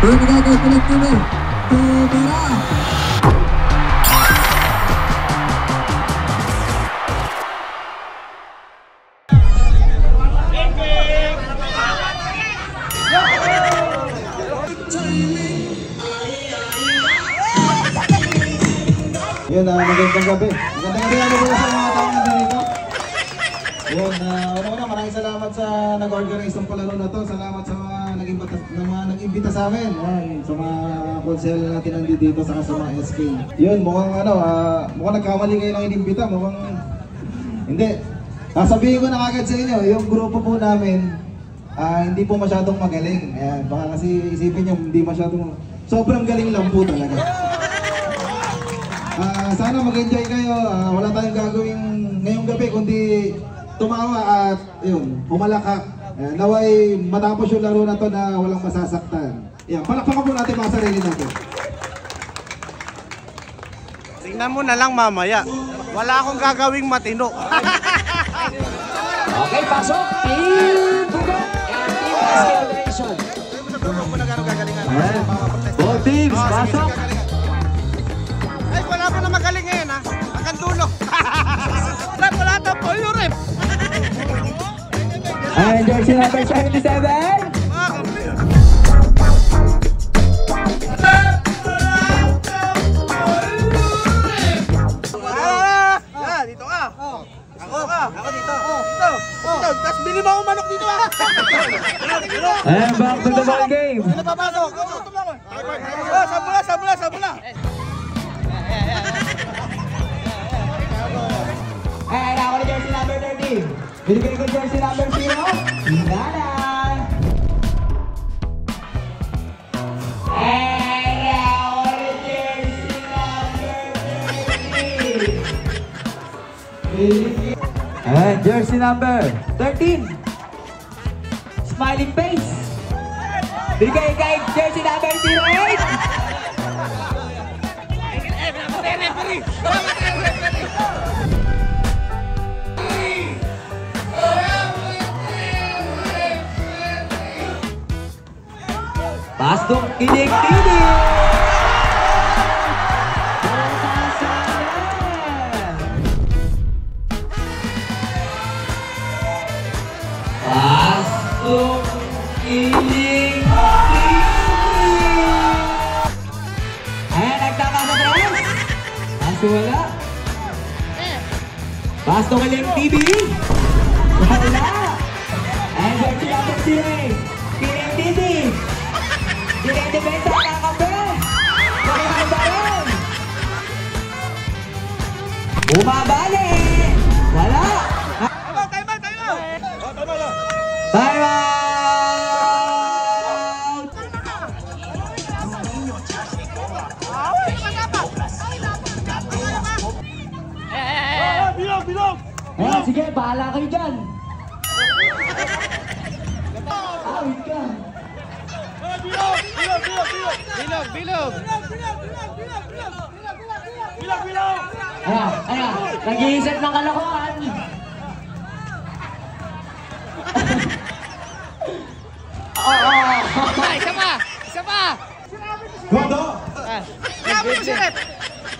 Berbagai kolektif Tubera. Yun, magandang gabi. Magandang gabi ano po sa mga tao na dito. Yun, una-una maraming salamat sa nag-organize ng palaro na to. Salamat sa mga nag-imbita sa amin. Yan, sa mga konsel natin nandito dito sa mga SK. Yun, mukhang mukhang nagkamali kayo ng inimbita. Mukhang hindi. Sasabihin ko na kagad sa inyo, yung grupo po namin hindi po masyadong magaling. Ayan, baka kasi isipin nyo hindi masyadong, sobrang galing lang po talaga. Sana mag-enjoy kayo. Wala tayong gagawin ngayong gabi kundi tumawa at yun, pumalakak. Naway matapos yung laro na to na walang masasaktan. Yan, palakpakan po natin mga sarili natin. Tingnan mo na lang mamaya. Wala akong gagawing matino. Okay, pasok. Team Bugok and Team SK Federation. All teams, pasok. Ay, wala mo na magaling ngayon ha. Akan dulo. Rep, wala na po yung rep. And jersey number 77. Dito ka. Ako dito. Dito. Tapos bili mo akong manok dito ha. And back to the ball game. Sino papasok? Sabula. And ako na jersey number 30. Binigay ko jersey number 0. Hinanan. And ako na jersey number 30. And jersey number 13. Smiling face. Binigay kay jersey number 08. Pasok kinig-kinig! Pasok kinig-kinig! Ayan, nagtama sa tres! Pasok wala! Pasok kinig-kinig! Wala! Ayan, jersey number 0! Kinig-kinig! Dinedependa ang kakabel! Nakita ba rin? Bumabali! Wala! Time out! Time out! Bilog! Ayan, sige, bahala kayo dyan! Awit ka! Bilog! Ayan, nag-iisip ng kalokohan! Isa pa! Godo! Sabi ko si Rep!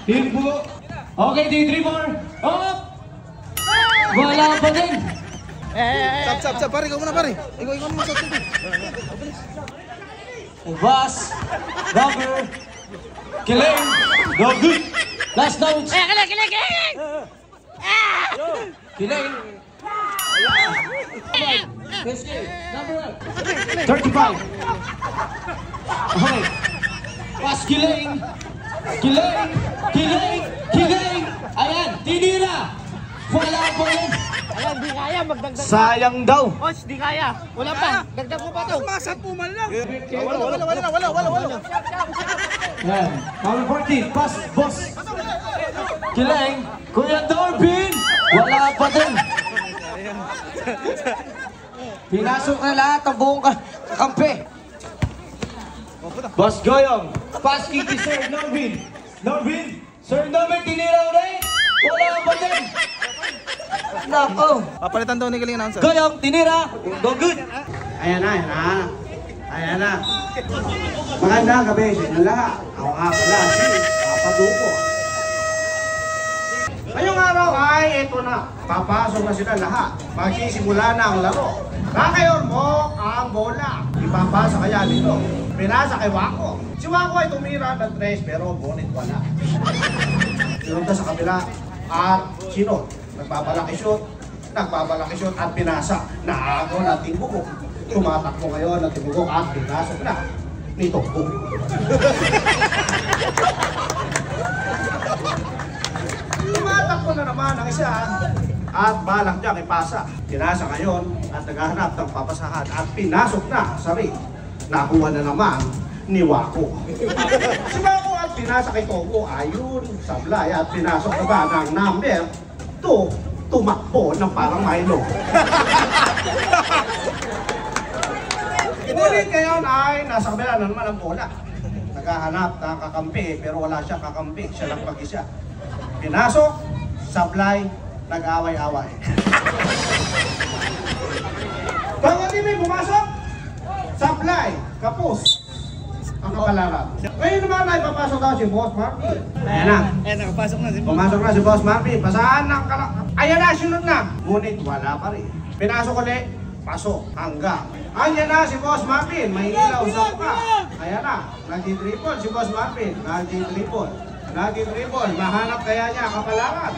Team Bugok. Okay, 3 more! Up! Wala pa din! Sab, pare, ikaw muna pare. Ikaw muna sa tubig. Boss! Number! Kiling! No good! Last notes! Kiling! Number 35! Okay! Pass Kiling! Kiling! Ayan! Tinira! Wala pa rin! Ayan, di kaya magdagdag. Sayang daw. Osh, di kaya. Wala pa. Dagdag mo pa to. Mas 10 man lang. Wala. Ayan! Number 14! Pass! Boss! Kiling! Kuya Dorbin! Wala pa din! Pinasok na lahat ang buong kakampi. Boss Goyong, pass kick kay Sir Norvin. Sir Norvin, tinira ulit. Wala pa din. Nako. Papalitan daw ni Galing announcer. Goyong, tinira. Go good. Ayan na. Ayan na. Magandang gabi sa inyo lahat. Ako nga pala si Papa Dupo. Ngayong araw ay ito na. Papasok na sila lahat. Magsisimula na ang laro. Nakayon mo ang bola. Ipapasa kaya dito. Pinasa kay Wako. Si Wako ay tumira ng 3 pero bonit wala. Sinunta sa kabila at sinot. Nagbabalaki shoot at pinasa. Naago ng timbukok. Tumatakbo ngayon ng timbukok at pinasok na ni Tokbo. Tumatakbo na naman ang isa at balak niya ipasa. Pinasa ngayon at naghahanap ng papasahan at pinasok na sa ring. Nakuha na naman ni Wako. Si Wako at pinasa kay Tokbo ayun sablay at pinasok na ba ng number 2. Tumakbo ng parang Milo. Ngunit ngayon ay nasa kabila na naman ang bola. Naghahanap ng kakampi pero wala siyang kakampi. Siya lang mag-isa. Pinasok, sablay, nag-away-away. Bago din may pumasok, sablay, kapos, ang kapalaran. Ngayon naman ay papasok daw si Boss Marvin. Ayan na. Nakapasok na si Boss. Pumasok na si Boss Marvin. Pasaan ng kalak. Ayan na, sunod na. Ngunit wala pa rin. Pinasok ulit, pasok, hanggang. Ayan na si Boss Marvin. May ilaw sa mukha. Ayan na. Nag-triple si Boss Marvin. Nag-triple. Mahanap kaya niya kapalaran.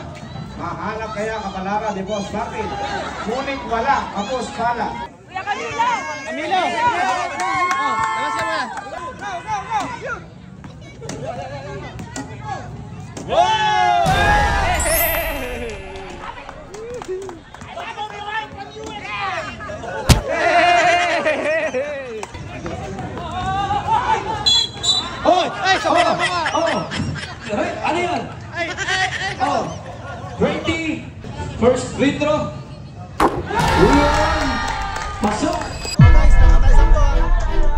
Mahanap kaya kapalaran ni Boss Marvin. Ngunit wala. Kapos pala. Kuya Camilo! Camilo! Labas ka muna. Ano yan? 20. First free throw. Pasok. Guys, nakatay sa to.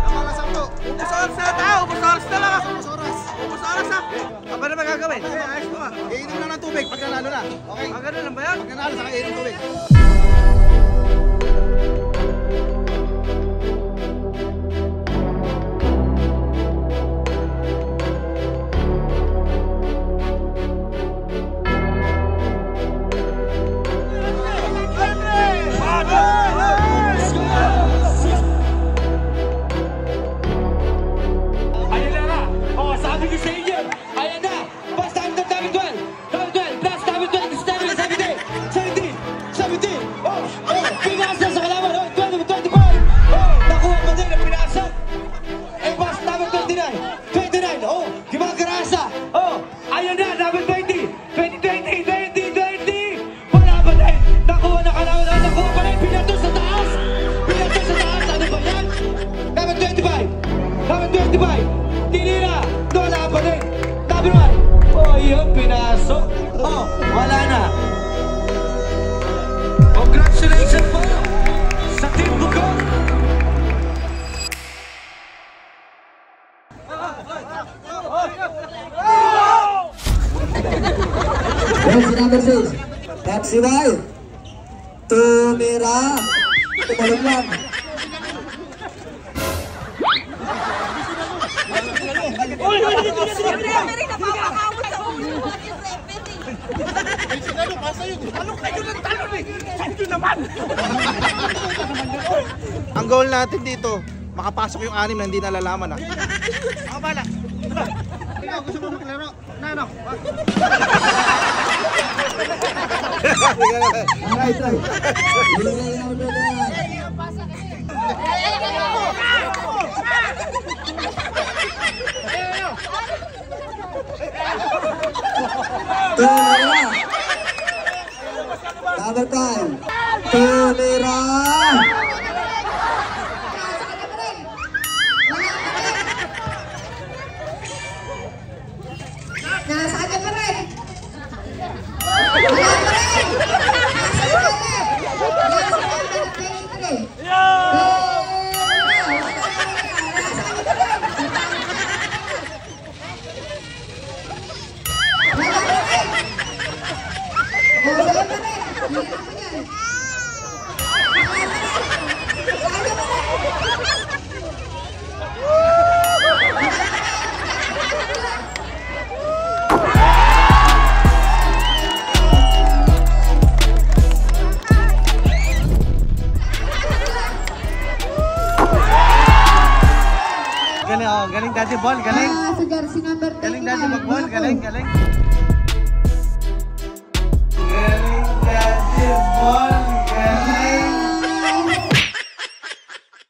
Nakala sa to. Ubus oras na tao. Ubus oras na lang. Ubus oras na. Apa na magagawin? Okay, ayos ko ah. Iinom lang ng tubig pag nanalo na. Okay? Ganun lang ba yan? Pag nanalo, saka iinom tubig. Wala na. Congratulations po sa Team Bugok. Jersey number 6. Taxi White. Tumira. Tumalong lang. Ang goal natin dito, makapasok yung 6 na hindi nalalaman ah. Ako bala. Ikaw gusto mo maglaro? Nano? Right. Tumira. Number 5. Tumira. Nasa kanya pa rin. oh. Galing Daddy Ball, galing. Sa jersey number 10. Galing Daddy mag-ball, galing.